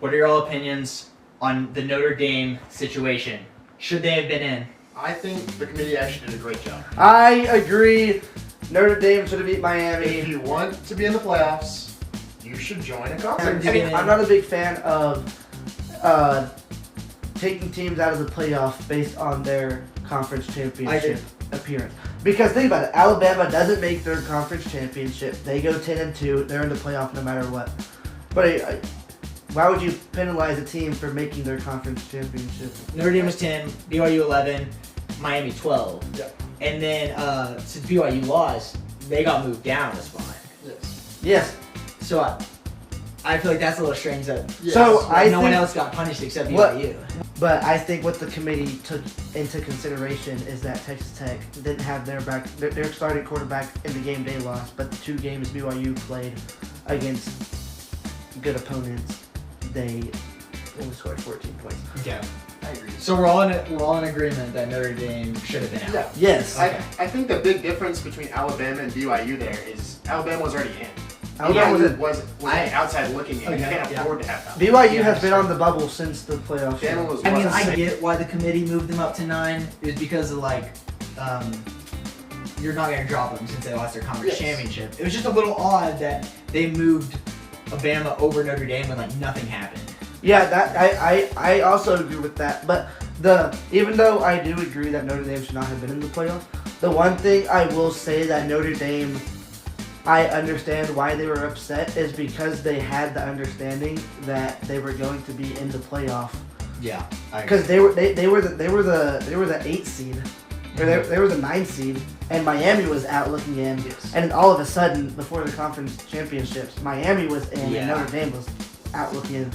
What are your all opinions on the Notre Dame situation? Should they have been in? I think the committee actually did a great job. I agree. Notre Dame should have beat Miami. If you want to be in the playoffs, you should join a conference. I mean, I'm not a big fan of taking teams out of the playoff based on their conference championship appearance. Because think about it, Alabama doesn't make their conference championship. They go 10-2. They're in the playoff no matter what. But why would you penalize a team for making their conference championship? Notre Dame was 10, BYU 11, Miami 12. Yeah. And then since BYU lost, they got moved down a spot. Yes. So I feel like that's a little strange that So no one else got punished except BYU. But I think what the committee took into consideration is that Texas Tech didn't have their starting quarterback in the game they lost, but the 2 games BYU played against good opponents, they only scored 14 points. Yeah. I agree. So we're all in agreement that Notre Dame should have been out. Yeah. Yes. Okay. I think the big difference between Alabama and BYU there is Alabama was already in. Alabama was outside looking in. You can't afford to have that. BYU has been on the bubble since the playoffs. Bama was I mean, wasn't I sick. get why the committee moved them up to 9. It was because of you're not gonna drop them since they lost their conference championship. It was just a little odd that they moved Alabama over Notre Dame when nothing happened. Yeah, that I also agree with that. But even though I do agree that Notre Dame should not have been in the playoff, the one thing I will say that Notre Dame, I understand why they were upset is because they had the understanding that they were going to be in the playoff. Yeah, Because they were the 8th seed, or they were the 9th seed, and Miami was out looking in. Yes. And then all of a sudden, before the conference championships, Miami was in and Yeah. Notre Dame was out looking in.